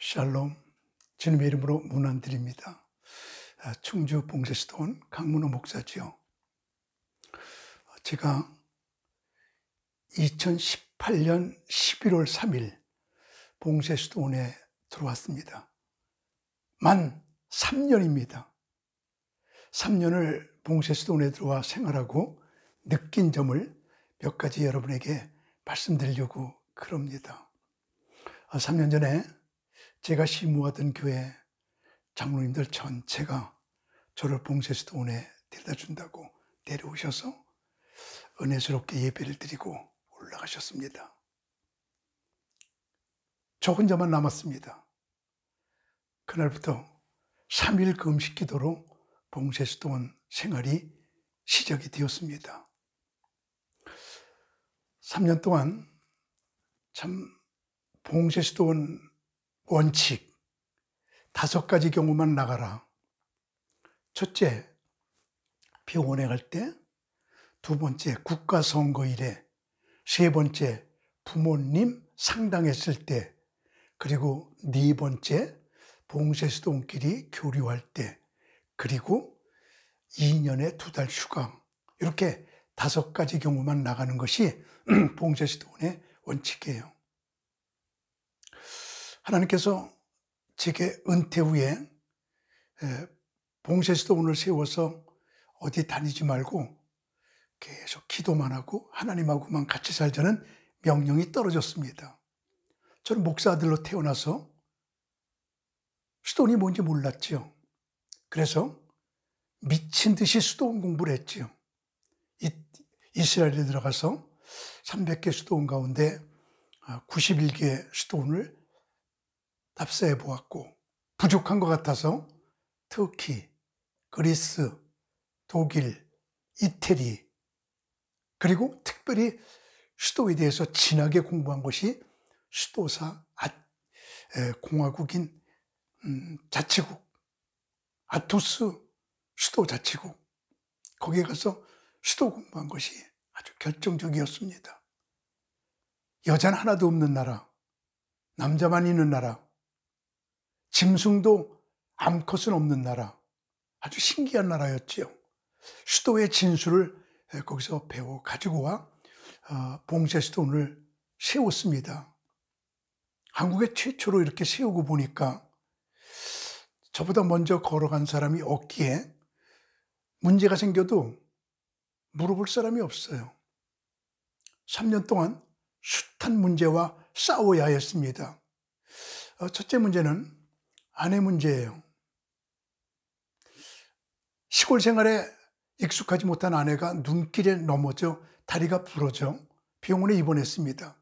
샬롬, 주님의 이름으로 문안드립니다. 충주 봉쇄수도원 강문호 목사지요. 제가 2018년 11월 3일 봉쇄수도원에 들어왔습니다. 만 3년입니다. 3년을 봉쇄수도원에 들어와 생활하고 느낀 점을 몇 가지 여러분에게 말씀드리려고 그럽니다. 3년 전에 제가 심우하던 교회 장로님들 전체가 저를 봉쇄수도원에 데려다 준다고 데려오셔서 은혜스럽게 예배를 드리고 올라가셨습니다. 저 혼자만 남았습니다. 그날부터 3일 금식 기도로 봉쇄수도원 생활이 시작이 되었습니다. 3년 동안 참 봉쇄수도원 원칙 5가지 경우만 나가라. 첫째, 병원에 갈 때. 2번째, 국가선거일에. 3번째, 부모님 상당했을 때. 그리고 4번째, 봉쇄수도원끼리 교류할 때. 그리고 2년에 2달 휴가. 이렇게 5가지 경우만 나가는 것이 봉쇄수도원의 원칙이에요. 하나님께서 제게 은퇴 후에 봉쇄수도원을 세워서 어디 다니지 말고 계속 기도만 하고 하나님하고만 같이 살자는 명령이 떨어졌습니다. 저는 목사 아들로 태어나서 수도원이 뭔지 몰랐죠. 그래서 미친 듯이 수도원 공부를 했죠. 이스라엘에 들어가서 300개 수도원 가운데 91개 수도원을 답사해 보았고, 부족한 것 같아서 터키, 그리스, 독일, 이태리, 그리고 특별히 수도에 대해서 진하게 공부한 것이 수도사 공화국인 자치국, 아토스 수도 자치국, 거기에 가서 수도 공부한 것이 아주 결정적이었습니다. 여자는 하나도 없는 나라, 남자만 있는 나라, 짐승도 암컷은 없는 나라, 아주 신기한 나라였지요. 수도의 진수를 거기서 배워 가지고 와 봉쇄수도원을 세웠습니다. 한국에 최초로 이렇게 세우고 보니까 저보다 먼저 걸어간 사람이 없기에 문제가 생겨도 물어볼 사람이 없어요. 3년 동안 숱한 문제와 싸워야 했습니다. 첫째 문제는 아내 문제예요. 시골 생활에 익숙하지 못한 아내가 눈길에 넘어져 다리가 부러져 병원에 입원했습니다.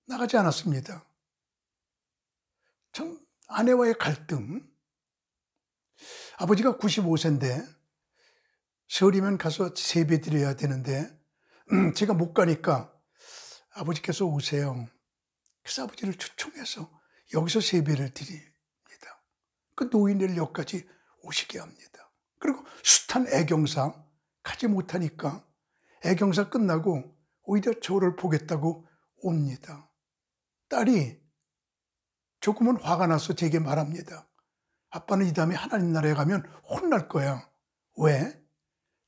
나가지 않았습니다. 참 아내와의 갈등. 아버지가 95세인데 설이면 가서 세배 드려야 되는데 제가 못 가니까 아버지께서 오세요. 그래서 아버지를 초청해서 여기서 세배를 드립니다. 그 노인을 여기까지 오시게 합니다. 그리고 숱한 애경사 가지 못하니까 애경사 끝나고 오히려 저를 보겠다고 옵니다. 딸이 조금은 화가 나서 제게 말합니다. 아빠는 이 다음에 하나님 나라에 가면 혼날 거야. 왜?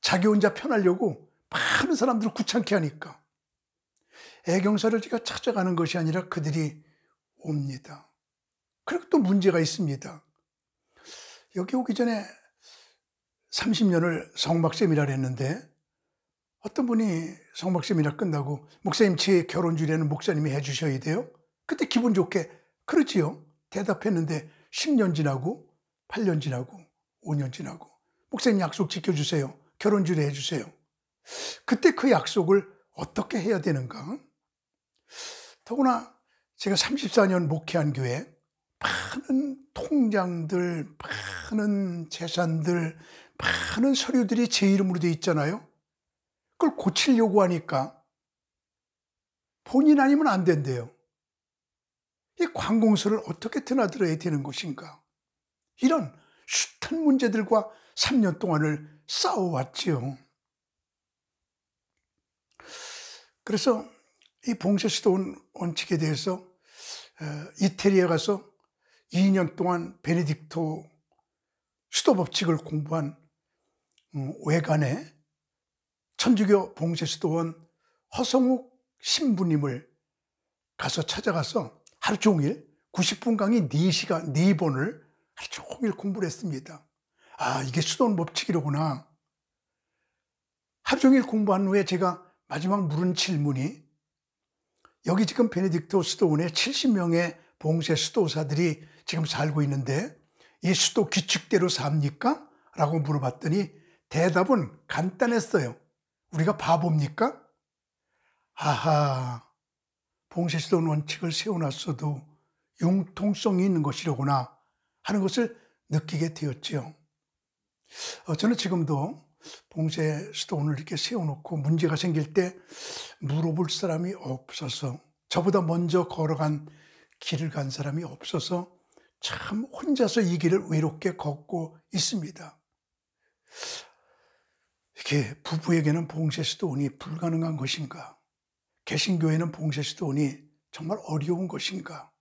자기 혼자 편하려고 많은 사람들을 귀찮게 하니까. 애경사를 제가 찾아가는 것이 아니라 그들이 옵니다. 그리고 또 문제가 있습니다. 여기 오기 전에 30년을 성막세미나를 했는데 어떤 분이 성막세미나 끝나고 목사님 제 결혼 주례는 목사님이 해주셔야 돼요? 그때 기분 좋게 그렇지요. 대답했는데 10년 지나고 8년 지나고 5년 지나고 목사님 약속 지켜주세요. 결혼 주례 해주세요. 그때 그 약속을 어떻게 해야 되는가? 더구나 제가 34년 목회한 교회 많은 통장들, 많은 재산들, 많은 서류들이 제 이름으로 돼 있잖아요. 그걸 고치려고 하니까 본인 아니면 안 된대요. 이 관공서를 어떻게 드나들어야 되는 것인가? 이런 숱한 문제들과 3년 동안을 싸워왔지요. 그래서 이 봉쇄수도원 원칙에 대해서 이태리에 가서 2년 동안 베네딕토 수도 법칙을 공부한 외간의 천주교 봉쇄수도원 허성욱 신부님을 가서 찾아가서 하루 종일 90분 강의 4시간, 4번을 하루 종일 공부를 했습니다. 아, 이게 수도원 법칙이로구나. 하루 종일 공부한 후에 제가 마지막 물은 질문이, 여기 지금 베네딕토 수도원에 70명의 봉쇄 수도사들이 지금 살고 있는데 이 수도 규칙대로 삽니까? 라고 물어봤더니 대답은 간단했어요. 우리가 바보입니까? 아하, 봉쇄 수도원 원칙을 세워놨어도 융통성이 있는 것이로구나 하는 것을 느끼게 되었지요. 저는 지금도 봉쇄 수도원을 이렇게 세워놓고 문제가 생길 때 물어볼 사람이 없어서, 저보다 먼저 걸어간 길을 간 사람이 없어서 참 혼자서 이 길을 외롭게 걷고 있습니다. 이게 부부에게는 봉쇄 수도원이 불가능한 것인가? 개신교회는 봉쇄 수도원이 정말 어려운 것인가?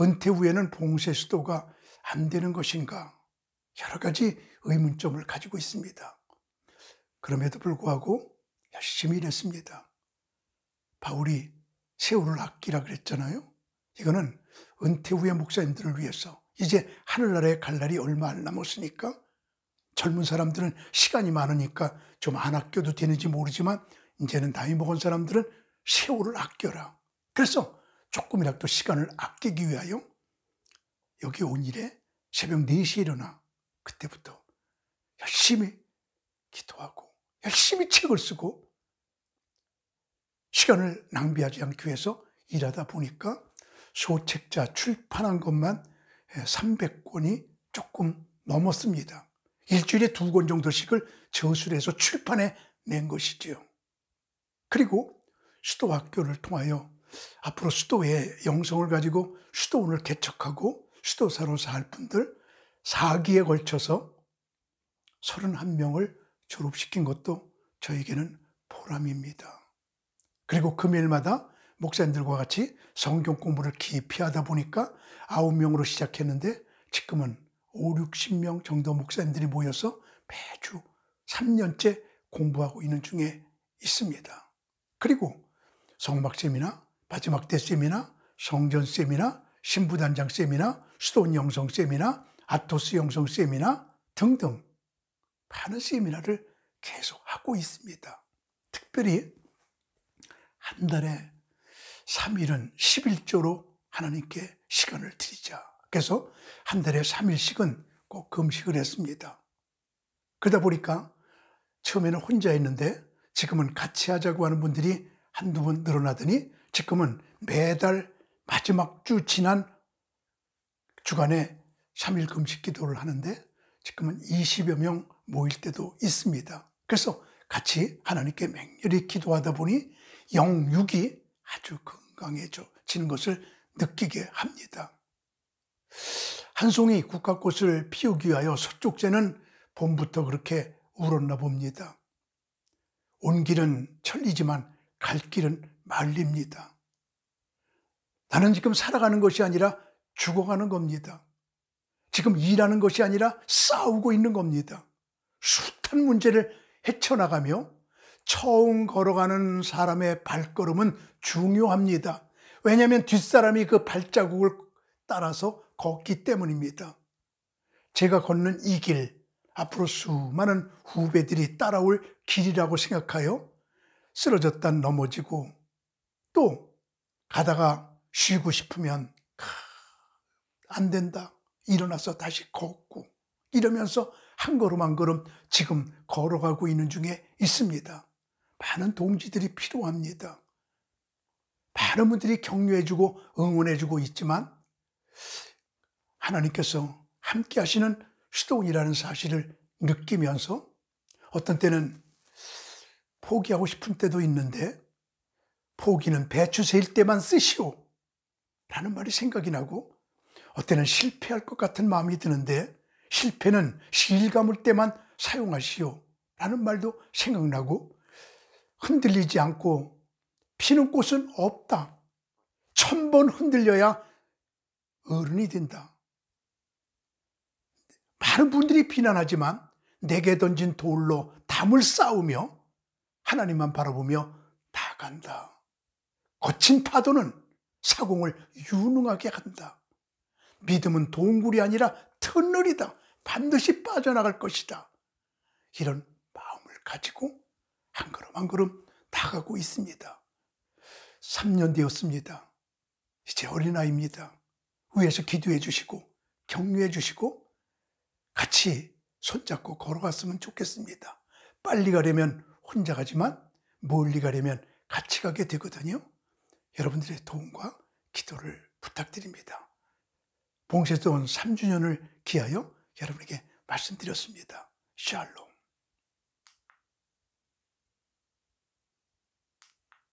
은퇴 후에는 봉쇄 수도가 안 되는 것인가? 여러 가지 의문점을 가지고 있습니다. 그럼에도 불구하고 열심히 일했습니다. 바울이 세월을 아끼라 그랬잖아요. 이거는 은퇴 후의 목사님들을 위해서, 이제 하늘나라에 갈 날이 얼마 안 남았으니까, 젊은 사람들은 시간이 많으니까 좀 안 아껴도 되는지 모르지만 이제는 나이 먹은 사람들은 세월을 아껴라. 그래서 조금이라도 시간을 아끼기 위하여 여기 온 일에 새벽 4시에 일어나 그때부터 열심히 기도하고 열심히 책을 쓰고 시간을 낭비하지 않기 위해서 일하다 보니까 소책자 출판한 것만 300권이 조금 넘었습니다. 일주일에 2권 정도씩을 저술해서 출판해 낸 것이지요. 그리고 수도학교를 통하여 앞으로 수도의 영성을 가지고 수도원을 개척하고 수도사로 살 분들 4기에 걸쳐서 31명을 졸업시킨 것도 저에게는 보람입니다. 그리고 금요일마다 목사님들과 같이 성경 공부를 깊이 하다 보니까 9명으로 시작했는데 지금은 5, 60명 정도 목사님들이 모여서 매주 3년째 공부하고 있는 중에 있습니다. 그리고 성막 세미나, 마지막 때 세미나, 성전 세미나, 신부단장 세미나, 수도원 영성 세미나, 아토스 영성 세미나 등등 많은 세미나를 계속 하고 있습니다. 특별히 한 달에 3일은 11조로 하나님께 시간을 드리자. 그래서 한 달에 3일씩은 꼭 금식을 했습니다. 그러다 보니까 처음에는 혼자 했는데 지금은 같이 하자고 하는 분들이 한두 분 늘어나더니 지금은 매달 마지막 주 지난 주간에 3일 금식 기도를 하는데 지금은 20여 명 모일 때도 있습니다. 그래서 같이 하나님께 맹렬히 기도하다 보니 영육이 아주 건강해지는 것을 느끼게 합니다. 한 송이 국화꽃을 피우기 위하여 서쪽새는 봄부터 그렇게 울었나 봅니다. 온 길은 천리지만 갈 길은 말립니다. 나는 지금 살아가는 것이 아니라 죽어가는 겁니다. 지금 일하는 것이 아니라 싸우고 있는 겁니다. 숱한 문제를 헤쳐나가며 처음 걸어가는 사람의 발걸음은 중요합니다. 왜냐하면 뒷사람이 그 발자국을 따라서 걷기 때문입니다. 제가 걷는 이 길, 앞으로 수많은 후배들이 따라올 길이라고 생각하여 쓰러졌다 넘어지고 또 가다가 쉬고 싶으면 안 된다. 일어나서 다시 걷고 이러면서 한 걸음 한 걸음 지금 걸어가고 있는 중에 있습니다. 많은 동지들이 필요합니다. 많은 분들이 격려해주고 응원해주고 있지만 하나님께서 함께 하시는 수도원이라는 사실을 느끼면서 어떤 때는 포기하고 싶은 때도 있는데 포기는 배추 세일 때만 쓰시오 라는 말이 생각이 나고 어떤 때는 실패할 것 같은 마음이 드는데 실패는 실 감을 때만 사용하시오 라는 말도 생각나고 흔들리지 않고 피는 꽃은 없다. 1000번 흔들려야 어른이 된다. 많은 분들이 비난하지만 내게 던진 돌로 담을 쌓으며 하나님만 바라보며 나아간다. 거친 파도는 사공을 유능하게 한다. 믿음은 동굴이 아니라 터널이다. 반드시 빠져나갈 것이다. 이런 마음을 가지고 한 걸음 한 걸음 나가고 있습니다. 3년 되었습니다. 이제 어린아이입니다. 위에서 기도해 주시고 격려해 주시고 같이 손잡고 걸어갔으면 좋겠습니다. 빨리 가려면 혼자 가지만 멀리 가려면 같이 가게 되거든요. 여러분들의 도움과 기도를 부탁드립니다. 봉쇄돈 3주년을 기하여 여러분에게 말씀드렸습니다. 샬롬.